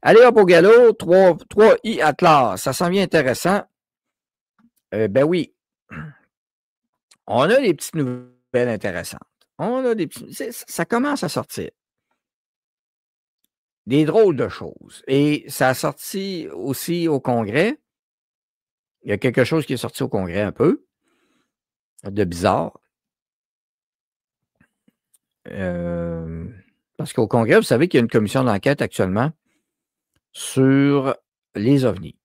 Allez hop au galop, 3I Atlas. Ça s'en vient intéressant. Ben oui. On a des petites nouvelles intéressantes. Ça commence à sortir. Des drôles de choses. Et ça a sorti aussi au Congrès. Il y a quelque chose qui est sorti au Congrès un peu de bizarre. Parce qu'au Congrès, vous savez qu'il y a une commission d'enquête actuellement sur les ovnis.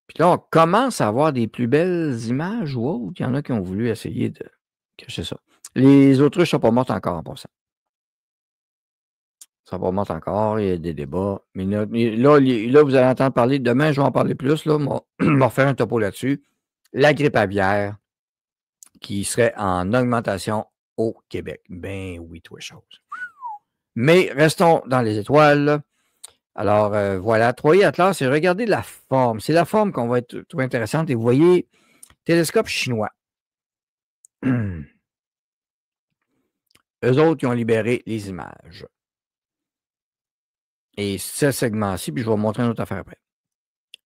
Puis là, on commence à avoir des plus belles images ou autres. Il y en a qui ont voulu essayer de cacher ça. Les autruches ne sont pas mortes encore en passant. Ça va monter encore, il y a des débats. Mais là, vous allez entendre parler, demain, je vais en parler plus, là, on va refaire un topo là-dessus. La grippe aviaire qui serait en augmentation au Québec. Ben oui, toi, chose. Mais restons dans les étoiles. Alors, voilà, 3i Atlas, c'est regarder la forme. C'est la forme qu'on va trouver intéressante. Et vous voyez, télescope chinois. Eux autres, ils ont libéré les images. Et ce segment-ci, puis je vais vous montrer une autre affaire après.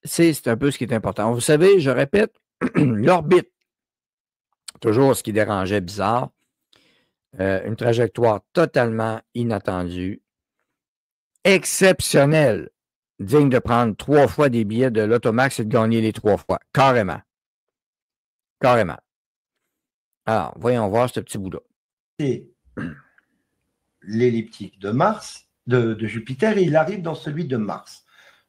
C'est un peu ce qui est important. Vous savez, je répète, l'orbite, toujours ce qui dérangeait bizarre, une trajectoire totalement inattendue, exceptionnelle, digne de prendre 3 fois des billets de l'Automax et de gagner les 3 fois. Carrément. Carrément. Alors, voyons voir ce petit bout-là. C'est l'elliptique de Mars, de Jupiter, et il arrive dans celui de Mars.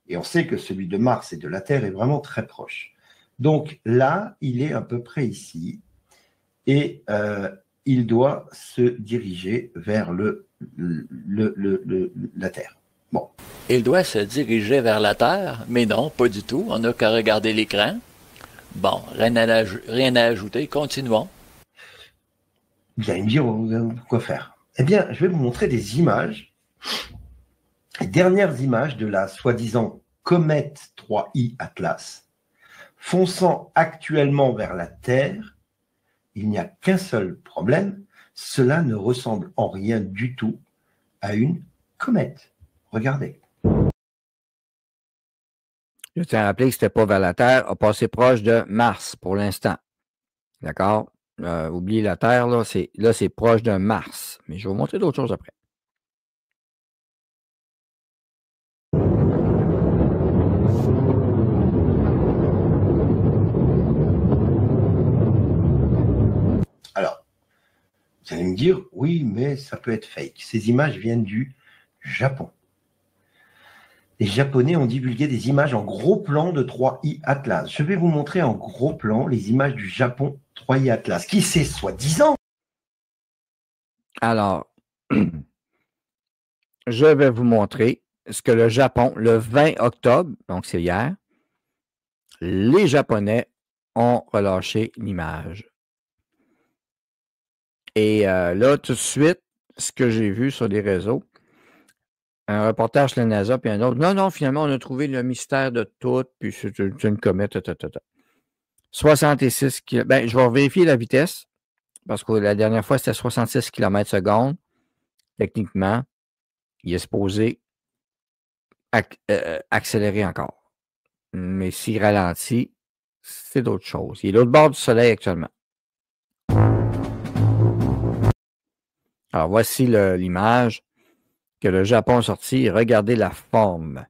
Et on sait que celui de Mars et de la Terre est vraiment très proche. Donc là, il est à peu près ici. Et il doit se diriger vers la Terre. Bon. Il doit se diriger vers la Terre, mais non, pas du tout. On n'a qu'à regarder l'écran. Bon, rien à ajouter. Continuons. Vous allez me dire quoi faire. Eh bien, je vais vous montrer des images, les dernières images de la soi-disant comète 3I Atlas, fonçant actuellement vers la Terre. Il n'y a qu'un seul problème, cela ne ressemble en rien du tout à une comète. Regardez. Je tiens à rappeler que ce n'était pas vers la Terre, a passé proche de Mars pour l'instant. D'accord? Oubliez la Terre, là, c'est proche de Mars. Mais je vais vous montrer d'autres choses après. Alors, vous allez me dire, oui, mais ça peut être fake. Ces images viennent du Japon. Les Japonais ont divulgué des images en gros plan de 3i Atlas. Je vais vous montrer en gros plan les images du Japon 3i Atlas, qui c'est soi-disant. Alors, je vais vous montrer ce que le Japon, le 20 octobre, donc c'est hier, les Japonais ont relâché l'image. Et là, tout de suite, ce que j'ai vu sur les réseaux, un reportage sur la NASA, puis un autre. Non, finalement, on a trouvé le mystère de tout, puis c'est une comète, 66 km. Ben, je vais vérifier la vitesse, parce que la dernière fois, c'était 66 km/s. Techniquement, il est supposé accélérer encore. Mais s'il ralentit, c'est d'autres choses. Il est l'autre bord du Soleil actuellement. Alors, voici l'image que le Japon a sortie. Regardez la forme.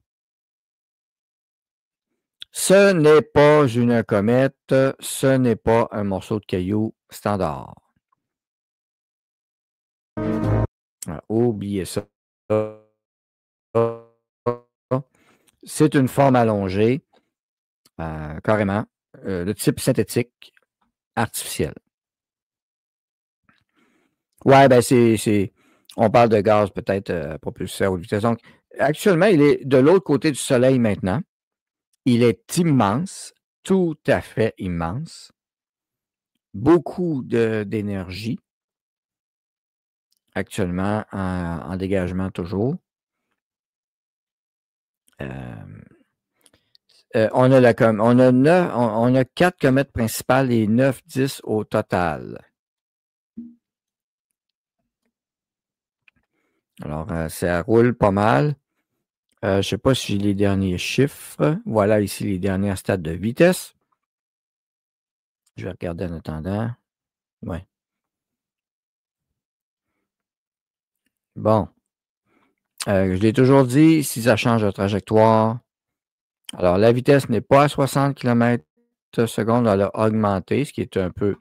Ce n'est pas une comète, ce n'est pas un morceau de caillou standard. Alors, oubliez ça. C'est une forme allongée, carrément, de type synthétique artificiel. Ouais, ben on parle de gaz peut-être propulsé à haute vitesse. Donc, actuellement, il est de l'autre côté du Soleil maintenant. Il est immense, tout à fait immense. Beaucoup d'énergie actuellement en dégagement toujours. On a 4 comètes principales et 9-10 au total. Alors, ça roule pas mal. Je ne sais pas si j'ai les derniers chiffres. Voilà ici les dernières stats de vitesse. Je vais regarder en attendant. Ouais. Bon. Je l'ai toujours dit, si ça change de trajectoire. Alors, la vitesse n'est pas à 60 km/s. Elle a augmenté, ce qui est un peu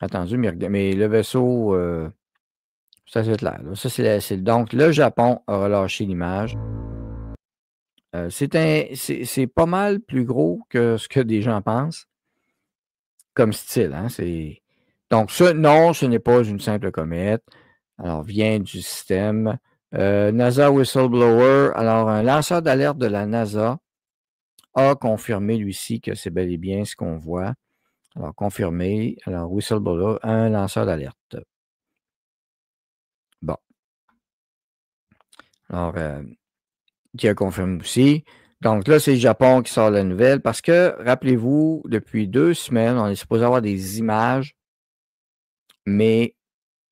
attendu, mais le vaisseau, ça c'est clair. Là. Ça, donc, le Japon a relâché l'image. C'est pas mal plus gros que ce que des gens pensent comme style. Hein? Donc, non, ce n'est pas une simple comète. Alors, vient du système. NASA Whistleblower. Alors, un lanceur d'alerte de la NASA a confirmé, lui-ci, que c'est bel et bien ce qu'on voit. Alors, confirmé. Alors, Whistleblower, un lanceur d'alerte. Bon. Alors, qui a confirmé aussi. Donc là, c'est le Japon qui sort la nouvelle parce que, rappelez-vous, depuis 2 semaines, on est supposé avoir des images, mais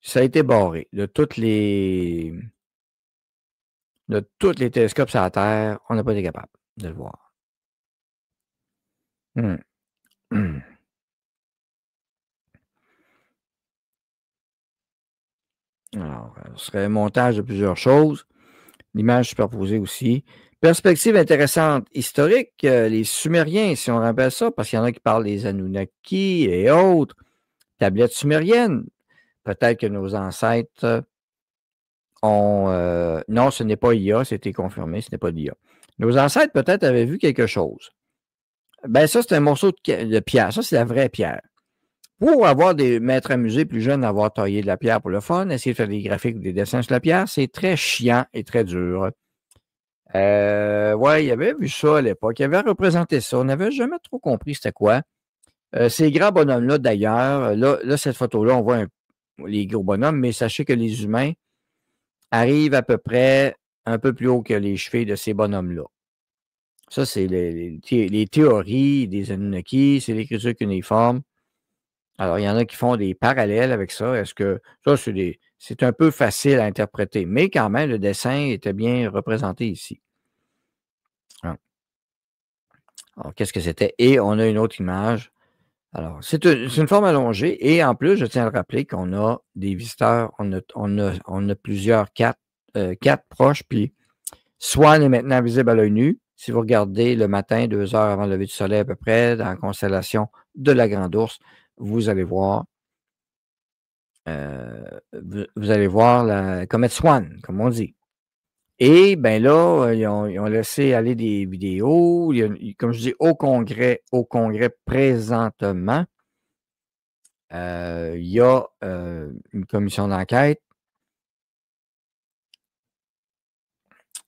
ça a été barré de tous les télescopes sur la Terre. On n'a pas été capable de le voir. Alors, ce serait un montage de plusieurs choses. L'image superposée aussi. Perspective intéressante historique, les Sumériens, si on rappelle ça, parce qu'il y en a qui parlent des Anunnaki et autres, tablettes sumériennes. Peut-être que nos ancêtres ont... non, ce n'est pas IA, c'était confirmé, ce n'est pas d'IA. Nos ancêtres peut-être avaient vu quelque chose. Ben ça, c'est un morceau de pierre. Ça, c'est la vraie pierre. Pour avoir des maîtres à musée plus jeunes, avoir taillé de la pierre pour le fun, essayer de faire des graphiques ou des dessins sur la pierre, c'est très chiant et très dur. Ouais, il avait vu ça à l'époque. Il avait représenté ça. On n'avait jamais trop compris c'était quoi. Ces grands bonhommes-là, d'ailleurs, là, cette photo-là, on voit les gros bonhommes, mais sachez que les humains arrivent à peu près un peu plus haut que les chevilles de ces bonhommes-là. Ça, c'est les théories des Anunnaki, c'est l'écriture cunéiforme. Alors, il y en a qui font des parallèles avec ça. Est-ce que ça, c'est un peu facile à interpréter, mais quand même, le dessin était bien représenté ici. Alors, qu'est-ce que c'était? Et on a une autre image. Alors, c'est une forme allongée. Et en plus, je tiens à le rappeler qu'on a des visiteurs. On a plusieurs, quatre proches. Puis, Swan est maintenant visible à l'œil nu. Si vous regardez le matin, 2 heures avant le lever du soleil à peu près, dans la constellation de la Grande Ourse, vous allez voir la comète Swan, comme on dit. Et bien là, ils ont laissé aller des vidéos. Comme je dis, au congrès présentement, il y a une commission d'enquête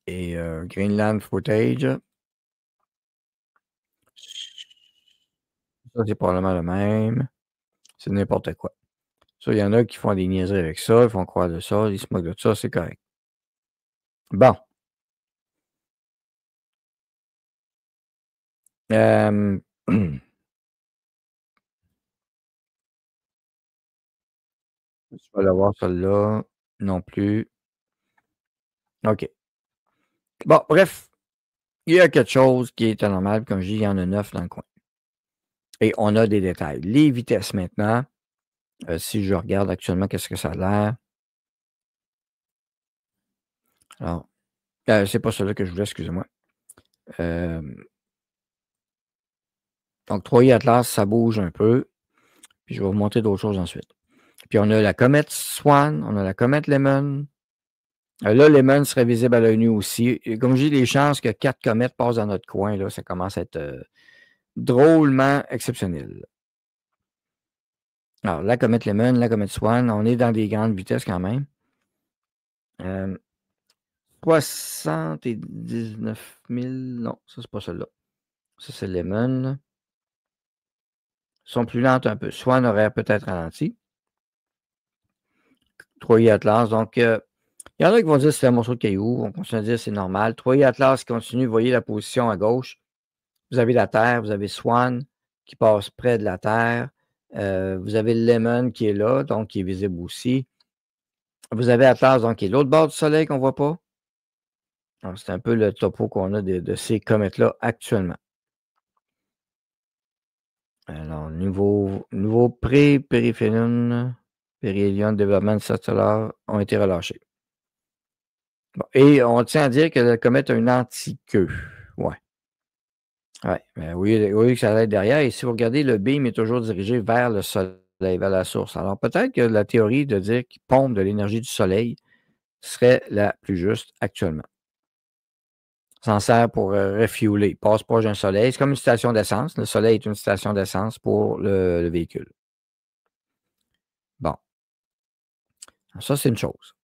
et Greenland Footage. Ça, c'est probablement le même. C'est n'importe quoi. Ça, il y en a qui font des niaiseries avec ça, ils font croire de ça, ils se moquent de ça, c'est correct. Bon. Je vais le voir celle-là. Non plus. OK. Bon, bref. Il y a quelque chose qui est anormal. Comme je dis, il y en a 9 dans le coin. Et on a des détails. Les vitesses maintenant. Si je regarde actuellement, qu'est-ce que ça a l'air? Alors, c'est pas celui-là que je voulais, excusez-moi. Donc, 3i Atlas, ça bouge un peu. Puis je vais vous montrer d'autres choses ensuite. Puis on a la comète Swan, on a la comète Lemon. Là, Lemon serait visible à l'œil nu aussi. Et comme je dis, les chances que 4 comètes passent dans notre coin, là, ça commence à être drôlement exceptionnel. Alors, la comète Lemon, la comète Swan, on est dans des grandes vitesses quand même. 79 000, non, ça c'est pas celle-là. Ça c'est Lemon. Ils sont plus lentes un peu. Swan aurait peut-être ralenti. 3i Atlas, donc il y en a qui vont dire que c'est un morceau de caillou. On continue à dire que c'est normal. 3i Atlas continue, vous voyez la position à gauche. Vous avez la Terre, vous avez Swan qui passe près de la Terre. Vous avez le Lemon qui est là, donc qui est visible aussi. Vous avez Atlas, donc, qui est l'autre bord du Soleil qu'on ne voit pas. C'est un peu le topo qu'on a de ces comètes-là actuellement. Alors, nouveau périhélion développement stellaire ont été relâchés. Bon, et on tient à dire que la comète a une anti-queue. Ouais. Ouais, ben oui, que ça va être derrière. Et si vous regardez, le beam est toujours dirigé vers le Soleil, vers la source. Alors, peut-être que la théorie de dire qu'il pompe de l'énergie du Soleil serait la plus juste actuellement. S'en sert pour refueler. Il passe proche d'un soleil. C'est comme une station d'essence. Le soleil est une station d'essence pour le véhicule. Bon. Ça, c'est une chose.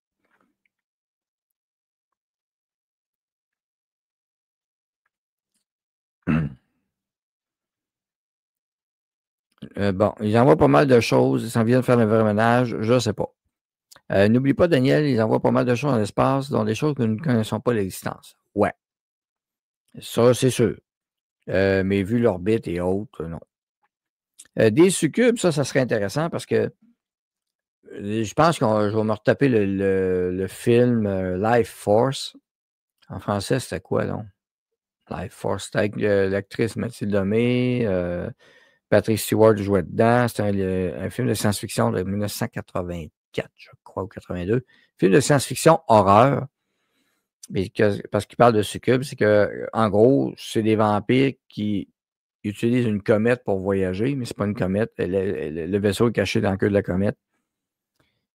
Bon, ils envoient pas mal de choses. Ils s'en viennent faire le vrai ménage. Je ne sais pas. N'oublie pas, Daniel, ils envoient pas mal de choses dans l'espace, dont des choses que nous ne connaissons pas l'existence. Ouais. Ça, c'est sûr. Mais vu l'orbite et autres, non. Des succubes, ça serait intéressant parce que je pense que je vais me retaper le film Life Force. En français, c'était quoi, donc? Life Force. C'était avec l'actrice Mathilde Lemay, Patrick Stewart jouait dedans. C'était un film de science-fiction de 1984, je crois, ou 82. Film de science-fiction horreur. Parce qu'il parle de succubes, c'est que, en gros, c'est des vampires qui utilisent une comète pour voyager, mais c'est pas une comète. Le vaisseau est caché dans le queue de la comète.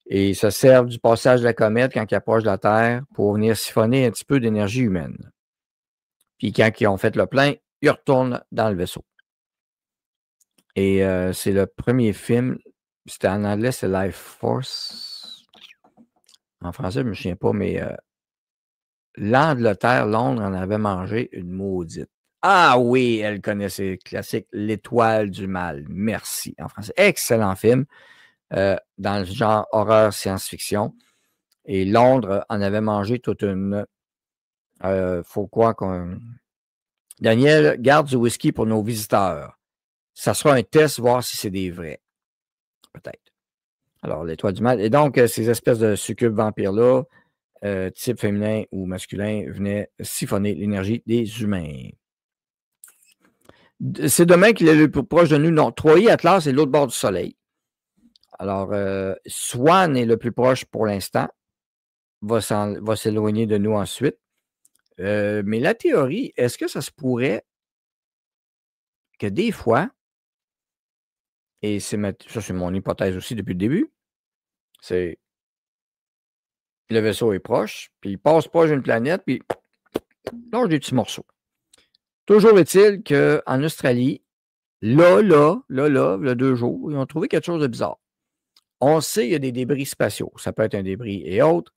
Et ils se servent du passage de la comète quand ils approchent de la Terre pour venir siphonner un petit peu d'énergie humaine. Puis quand ils ont fait le plein, ils retournent dans le vaisseau. Et c'est le premier film, c'était en anglais, c'est Life Force. En français, je ne me souviens pas, mais l'Angleterre, Londres en avait mangé une maudite. Ah oui, elle connaissait le classique L'Étoile du Mal. Merci, en français. Excellent film dans le genre horreur science-fiction. Et Londres en avait mangé toute une. Faut croire qu'on. Daniel, garde du whisky pour nos visiteurs. Ça sera un test, voir si c'est des vrais. Peut-être. Alors, l'Étoile du Mal. Et donc, ces espèces de succubes vampires-là, type féminin ou masculin, venaient siphonner l'énergie des humains. C'est demain qu'il est le plus proche de nous. Non, 3i, Atlas, c'est l'autre bord du Soleil. Alors, Swan est le plus proche pour l'instant. Va s'éloigner de nous ensuite. Mais la théorie, est-ce que ça se pourrait que des fois, et ça c'est mon hypothèse aussi depuis le début, c'est le vaisseau est proche, puis il passe proche d'une planète, puis il lâche des petits morceaux. Toujours est-il qu'en Australie, là, il y a 2 jours, ils ont trouvé quelque chose de bizarre. On sait qu'il y a des débris spatiaux. Ça peut être un débris et autres,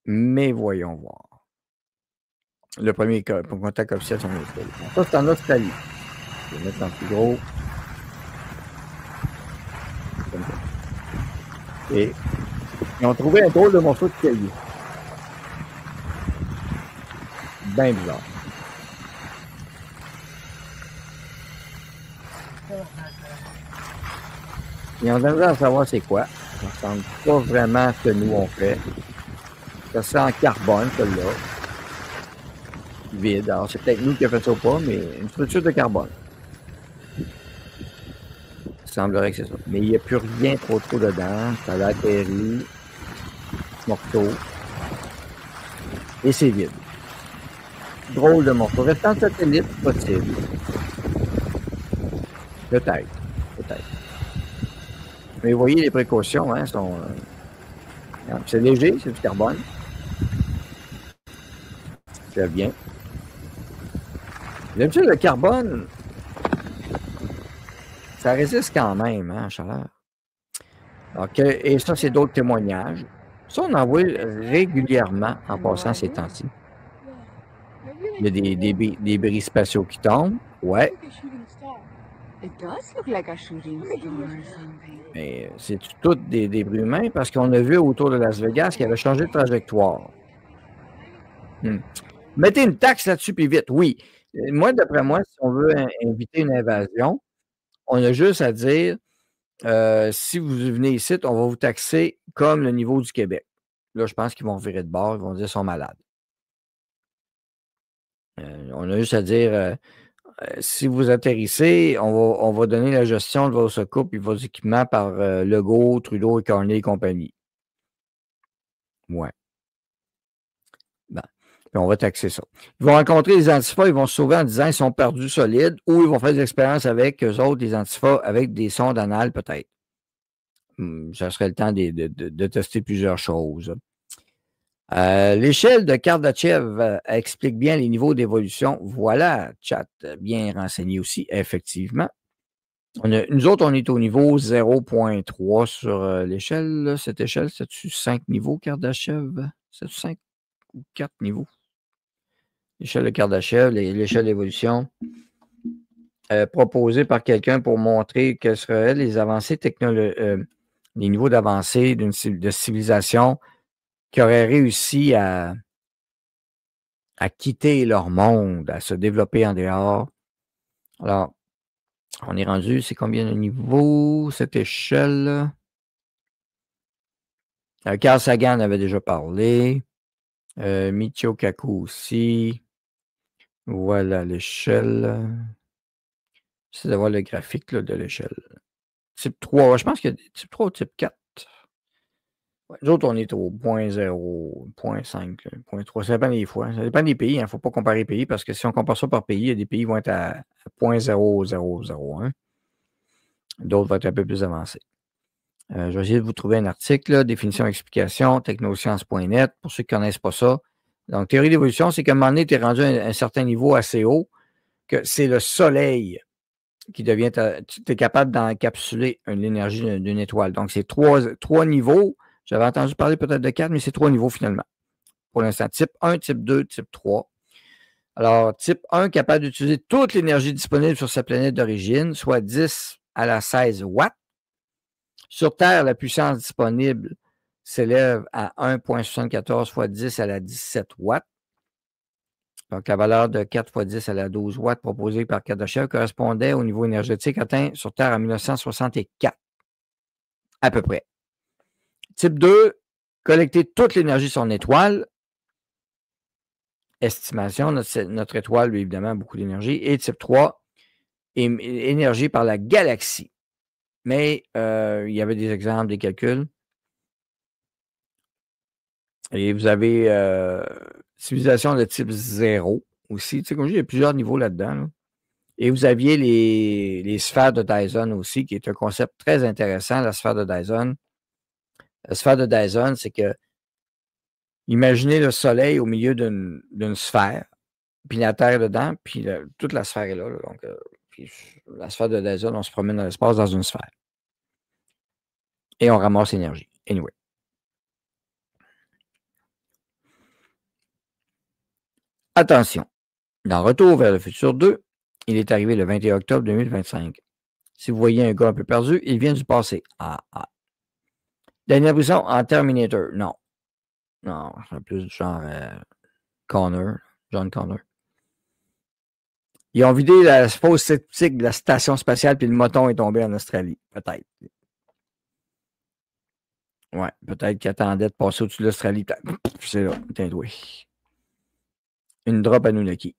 mais voyons voir. Le premier contact officiel, c'est en Australie. Ça, c'est en Australie. Je vais mettre en plus gros. Et ils ont trouvé un drôle de morceau de caillou. Bien bizarre. Ils ont besoin de savoir c'est quoi. Ça ne ressemble pas vraiment à ce que nous on fait. Ça sent en carbone, celui-là. Vide. Alors, c'est peut-être nous qui avons fait ça ou pas, mais une structure de carbone. Il semblerait que c'est ça. Mais il n'y a plus rien trop dedans. Ça a atterri. Morceau. Et c'est vide. Drôle de morceau. Restant satellite, possible. Peut-être. Mais vous voyez, les précautions, hein, sont. C'est léger, c'est du carbone. C'est bien. D'habitude, le carbone, ça résiste quand même, hein, en chaleur. OK. Et ça, c'est d'autres témoignages. Ça, on en voit régulièrement en passant ces temps-ci. Il y a des débris spatiaux qui tombent. Ouais. Mais c'est tout des débris humains parce qu'on a vu autour de Las Vegas qu'il avait changé de trajectoire. Mettez une taxe là-dessus, puis vite. Oui. Moi, d'après moi, si on veut inviter une invasion, on a juste à dire si vous venez ici, on va vous taxer comme le niveau du Québec. là, je pense qu'ils vont virer de bord, ils vont dire qu'ils sont malades. On a juste à dire, si vous atterrissez, on va donner la gestion de vos secours et vos équipements par Legault, Trudeau et Carney et compagnie. Ouais. Bon. Puis on va taxer ça. Ils vont rencontrer les antifas, ils vont se sauver en disant qu'ils sont perdus solides ou ils vont faire des expériences avec eux autres, les antifas, avec des sondes anales peut-être. Ça serait le temps de tester plusieurs choses. L'échelle de Kardashev explique bien les niveaux d'évolution. Voilà, chat bien renseigné aussi, effectivement. Nous autres, on est au niveau 0.3 sur l'échelle. Cette échelle, c'est-tu 5 niveaux, Kardashev? C'est-tu 5 ou 4 niveaux? L'échelle de Kardashev, l'échelle d'évolution proposée par quelqu'un pour montrer quelles seraient les avancées technologiques, les niveaux d'avancée de civilisation qui auraient réussi à quitter leur monde, à se développer en dehors. Alors, on est rendu, c'est combien de niveaux, cette échelle? Carl Sagan avait déjà parlé. Michio Kaku aussi. Voilà l'échelle. C'est d'avoir le graphique là, de l'échelle. Type 3, je pense qu'il y a type 3 ou type 4. Ouais, nous autres, on est au 0.0, 0.5, 0.3. Ça dépend des fois. Ça dépend des pays. Il ne faut pas comparer les pays parce que si on compare ça par pays, il y a des pays qui vont être à 0.0001. D'autres vont être un peu plus avancés. Je vais essayer de vous trouver un article, là, définition, explication, technosciences.net, pour ceux qui ne connaissent pas ça. Donc, théorie d'évolution, c'est qu'à un moment donné, tu es rendu à un certain niveau assez haut, que c'est le soleil qui devient, tu es capable d'encapsuler l'énergie d'une étoile. Donc, c'est trois niveaux. J'avais entendu parler peut-être de 4, mais c'est 3 niveaux finalement. Pour l'instant, type 1, type 2, type 3. Alors, type 1, capable d'utiliser toute l'énergie disponible sur sa planète d'origine, soit 10 à la 16 watts. Sur Terre, la puissance disponible s'élève à 1,74 fois 10 à la 17 watts. Donc, la valeur de 4 fois 10 à la 12 watts proposée par Kardashev correspondait au niveau énergétique atteint sur Terre en 1964, à peu près. Type 2, collecter toute l'énergie sur une étoile. Estimation, notre étoile, lui, évidemment, a beaucoup d'énergie. Et type 3, énergie par la galaxie. Mais il y avait des exemples, des calculs. Et vous avez civilisation de type 0 aussi. Tu sais, comme je dis, il y a plusieurs niveaux là-dedans. Là. Et vous aviez les sphères de Dyson aussi, qui est un concept très intéressant, la sphère de Dyson. La sphère de Dyson, c'est que imaginez le Soleil au milieu d'une sphère, puis la Terre dedans, puis toute la sphère est là. Donc, puis la sphère de Dyson, on se promène dans l'espace dans une sphère. Et on ramasse l'énergie. Anyway. Attention. Dans Retour vers le futur 2, il est arrivé le 21 octobre 2025. Si vous voyez un gars un peu perdu, il vient du passé. Daniel Brisson en Terminator. Non. Non, c'est plus du genre John Connor. Ils ont vidé la fausse sceptique de la station spatiale, puis le moton est tombé en Australie. Peut-être. Ouais, peut-être qu'il attendait de passer au-dessus de l'Australie. C'est là, tiens, oui. Une drop Anunnaki.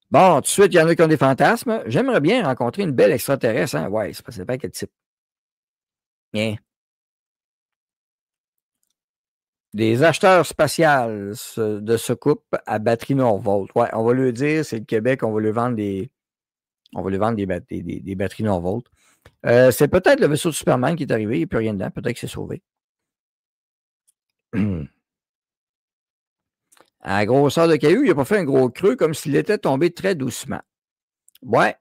Bon, tout de suite, il y en a qui ont des fantasmes. J'aimerais bien rencontrer une belle extraterrestre. Hein? Ouais, c'est pas quel type. Bien. Des acheteurs spatials de ce couple à batterie Norvolt. Ouais, on va le dire, c'est le Québec, on va lui vendre des batteries Norvolt. C'est peut-être le vaisseau de Superman qui est arrivé, il n'y a plus rien dedans, peut-être qu'il s'est sauvé. À la grosseur de caillou, il n'a pas fait un gros creux comme s'il était tombé très doucement. Ouais,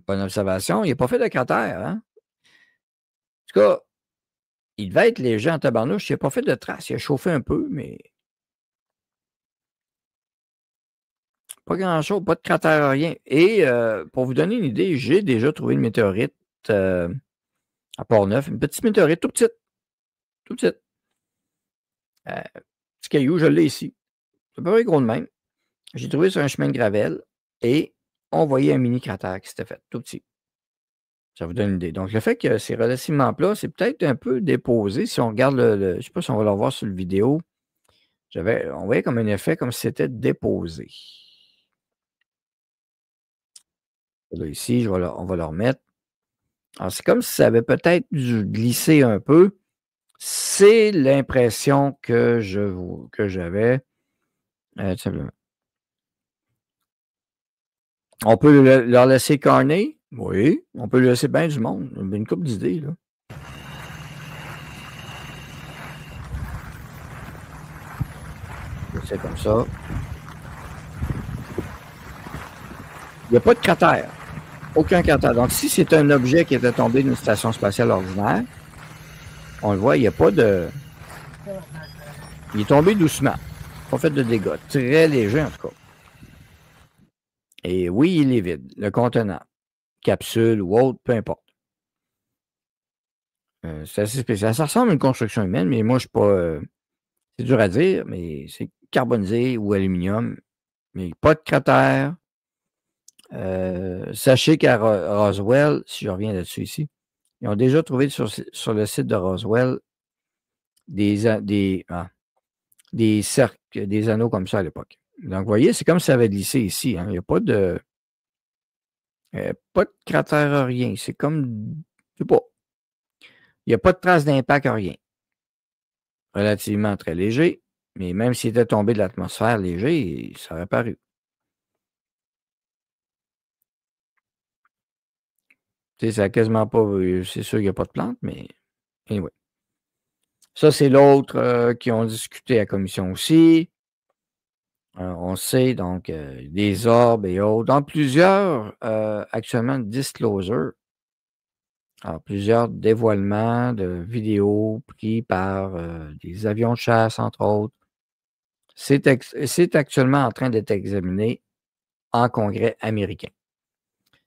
bonne observation, il n'a pas fait de cratère. Hein? En tout cas, il devait être léger en tabarnouche, il n'a pas fait de traces, il a chauffé un peu, mais pas grand-chose, pas de cratère, rien. Et pour vous donner une idée, j'ai déjà trouvé une météorite à Port-Neuf, une petite météorite tout petite. Tout petite. Petit caillou, je l'ai ici. C'est pas vrai gros de même. J'ai trouvé sur un chemin de gravel et on voyait un mini cratère qui s'était fait, tout petit. Ça vous donne une idée. Donc, le fait que c'est relativement plat, c'est peut-être un peu déposé. Si on regarde je ne sais pas si on va le voir sur le vidéo, on voyait comme un effet, comme si c'était déposé. Là, ici, on va le remettre. Alors, c'est comme si ça avait peut-être glissé un peu. C'est l'impression que j'avais. Tout simplement. On peut leur laisser carner. Oui, on peut le laisser bien du monde. Une couple d'idées, là. C'est comme ça. Il n'y a pas de cratère. Aucun cratère. Donc, si c'est un objet qui était tombé d'une station spatiale ordinaire, on le voit, il n'y a pas de... Il est tombé doucement. Pas fait de dégâts. Très léger, en tout cas. Et oui, il est vide. Le contenant. Capsule ou autre, peu importe. C'est assez spécial. Ça ressemble à une construction humaine, mais moi, je ne suis pas... c'est dur à dire, mais c'est carbonisé ou aluminium. Mais pas de cratère. Sachez qu'à Roswell, si je reviens là-dessus ici, ils ont déjà trouvé sur le site de Roswell des cercles, des anneaux comme ça à l'époque. Donc, vous voyez, c'est comme si ça avait glissé ici. Hein. Il n'y a pas de cratère, rien. C'est comme, je sais pas. Il n'y a pas de trace d'impact, rien. Relativement très léger, mais même s'il était tombé de l'atmosphère léger, ça aurait paru. Tu sais, ça n'a quasiment pas... C'est sûr qu'il n'y a pas de plantes, mais anyway. Ça, c'est l'autre qui ont discuté à la commission aussi. On sait, donc, des orbes et autres. Dans plusieurs, actuellement, disclosures. Alors, plusieurs dévoilements de vidéos pris par des avions de chasse, entre autres. C'est actuellement en train d'être examiné en Congrès américain.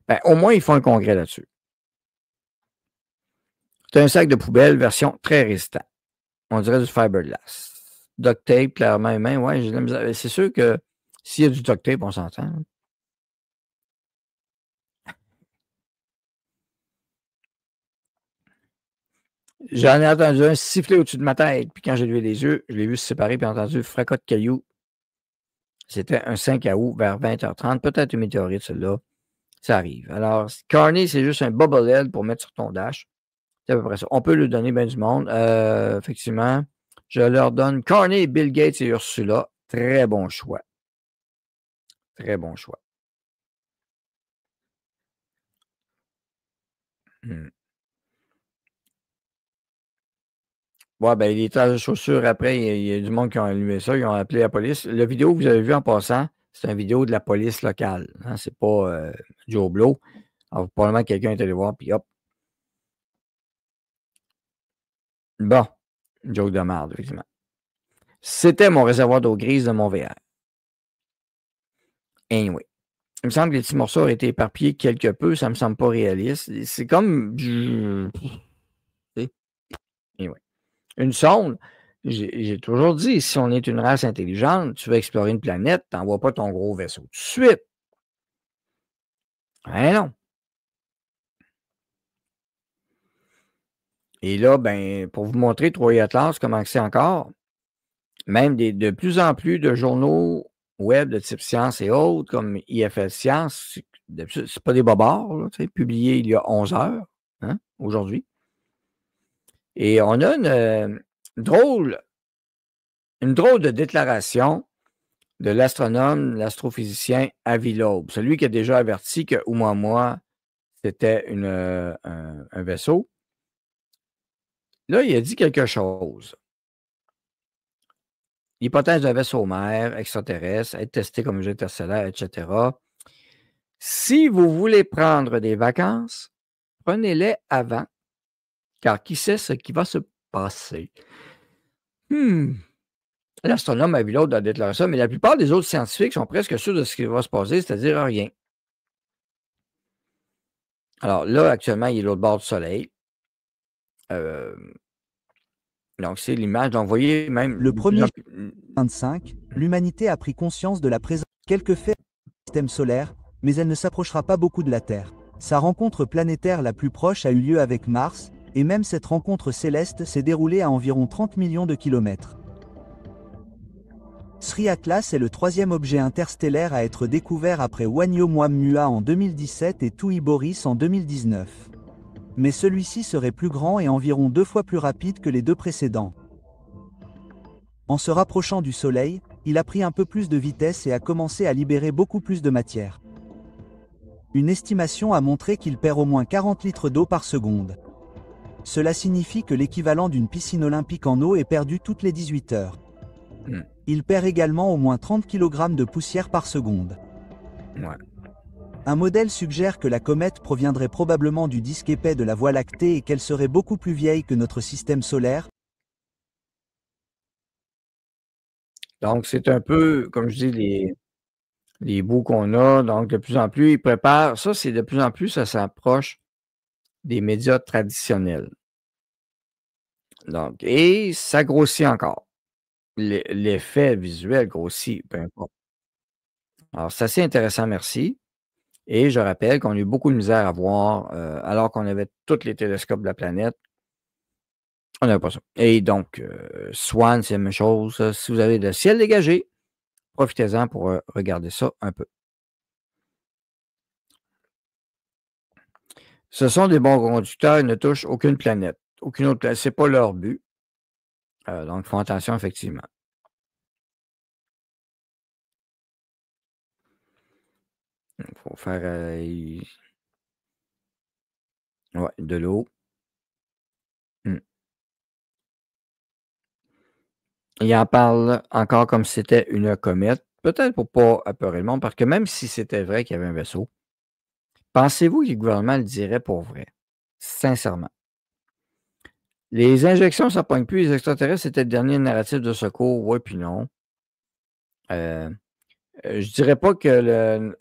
Ben, au moins, ils font un congrès là-dessus. C'est un sac de poubelle version très résistant. On dirait du fiberglass. Duct tape, clairement humain, ouais, c'est sûr que s'il y a du duct tape, on s'entend. J'en ai entendu un siffler au-dessus de ma tête, puis quand j'ai levé les yeux, je l'ai vu se séparer, puis entendu fracas de cailloux. C'était un 5 août vers 20h30, peut-être une météorite, celle-là. Ça arrive. Alors, Carney, c'est juste un bobblehead pour mettre sur ton dash. C'est à peu près ça. On peut lui donner bien du monde. Effectivement, je leur donne Carney, Bill Gates et Ursula. Très bon choix. Très bon choix. Ouais, ben, les traces de chaussures, après, il y a du monde qui ont allumé ça, ils ont appelé la police. La vidéo que vous avez vue en passant, c'est une vidéo de la police locale. Hein, c'est pas Joe Blow. Alors, probablement quelqu'un est allé voir, puis hop. Bon, joke de merde, effectivement. C'était mon réservoir d'eau grise de mon VR. Anyway. Il me semble que les petits morceaux auraient été éparpillés quelque peu, ça me semble pas réaliste. C'est comme... Anyway. Une sonde, j'ai toujours dit, si on est une race intelligente, tu veux explorer une planète, tu n'envoies pas ton gros vaisseau tout de suite. Hein non. Et là, ben, pour vous montrer 3i Atlas, comment c'est encore, même de plus en plus de journaux web de type science et autres, comme IFL Science, c'est pas des bobards, là, publiés il y a 11 heures, hein, aujourd'hui. Et on a une drôle de déclaration de l'astronome, l'astrophysicien Avi Loeb, celui qui a déjà averti que Oumuamua, c'était un vaisseau. Là, il a dit quelque chose. L'hypothèse d'un vaisseau mère extraterrestre, être testé comme objet interstellaire, etc. Si vous voulez prendre des vacances, prenez-les avant, car qui sait ce qui va se passer. L'astronome Avi Loeb a déclaré ça, mais la plupart des autres scientifiques sont presque sûrs de ce qui va se passer, c'est-à-dire rien. Alors là, actuellement, il est l'autre bord du Soleil. Donc, c'est l'image. Donc, vous voyez, même... Le 1er juin 2025, l'humanité a pris conscience de la présence de quelques faits du système solaire, mais elle ne s'approchera pas beaucoup de la Terre. Sa rencontre planétaire la plus proche a eu lieu avec Mars, et même cette rencontre céleste s'est déroulée à environ 30 millions de kilomètres. Sri Atlas est le troisième objet interstellaire à être découvert après Oumuamua en 2017 et Tui Boris en 2019. Mais celui-ci serait plus grand et environ 2 fois plus rapide que les deux précédents. En se rapprochant du Soleil, il a pris un peu plus de vitesse et a commencé à libérer beaucoup plus de matière. Une estimation a montré qu'il perd au moins 40 litres d'eau par seconde. Cela signifie que l'équivalent d'une piscine olympique en eau est perdu toutes les 18 heures. Il perd également au moins 30 kg de poussière par seconde. Ouais. Un modèle suggère que la comète proviendrait probablement du disque épais de la Voie lactée et qu'elle serait beaucoup plus vieille que notre système solaire. Donc, c'est un peu, comme je dis, les bouts qu'on a. Donc, de plus en plus, ils préparent. Ça, c'est de plus en plus, ça s'approche des médias traditionnels. Donc, et ça grossit encore. L'effet visuel grossit, peu importe. Alors, c'est assez intéressant, merci. Et je rappelle qu'on a eu beaucoup de misère à voir, alors qu'on avait tous les télescopes de la planète. On n'avait pas ça. Et donc, Swan, c'est la même chose. Si vous avez le ciel dégagé, profitez-en pour regarder ça un peu. Ce sont des bons conducteurs, ils ne touchent aucune planète. Aucune autre planète. Ce n'est pas leur but. Donc, ils font attention, effectivement. Il faut faire ouais, de l'eau. Il en parle encore comme si c'était une comète. Peut-être pour ne pas apeurer le monde, parce que même si c'était vrai qu'il y avait un vaisseau, pensez-vous que le gouvernement le dirait pour vrai? Sincèrement. Les injections, ça ne pogne plus. Les extraterrestres, c'était le dernier narratif de secours. Oui, puis non. Je dirais pas que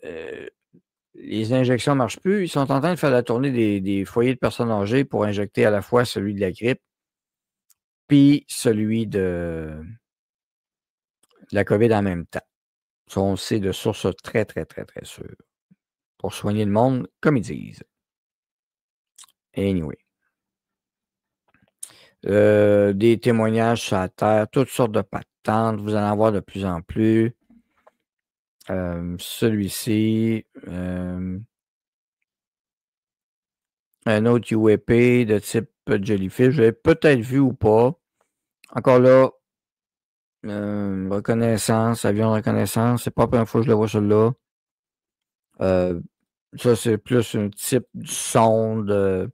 les injections ne marchent plus. Ils sont en train de faire la tournée des foyers de personnes âgées pour injecter à la fois celui de la grippe puis celui de la COVID en même temps. Ça, on le sait de sources très, très, très, très sûres. Pour soigner le monde, comme ils disent. Anyway. Des témoignages sur la Terre, toutes sortes de patentes. Vous allez en voir de plus en plus. Celui-ci. Un autre UAP de type Jellyfish. Je l'ai peut-être vu ou pas. Encore là, reconnaissance, avion de reconnaissance. C'est pas la première fois que je le vois celui-là. Ça, c'est plus un type de sonde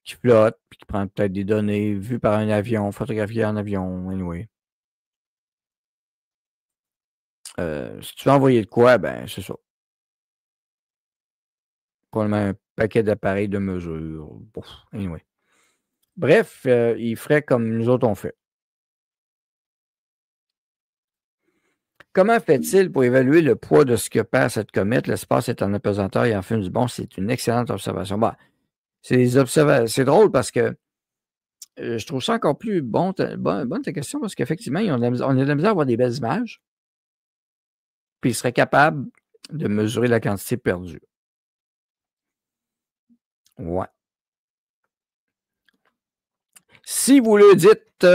qui flotte, puis qui prend peut-être des données vues par un avion, photographiées en avion, anyway. Si tu veux envoyer de quoi, ben c'est ça. Probablement un paquet d'appareils de mesure. Bon, anyway. Bref, il ferait comme nous autres on fait. Comment fait-il pour évaluer le poids de ce que perd cette comète? L'espace est en apesanteur et en fume du bon. C'est une excellente observation. Bah, c'est drôle parce que je trouve ça encore plus bonne ta question parce qu'effectivement, on a de la misère à avoir des belles images. Puis il serait capable de mesurer la quantité perdue. Ouais. Si vous le dites,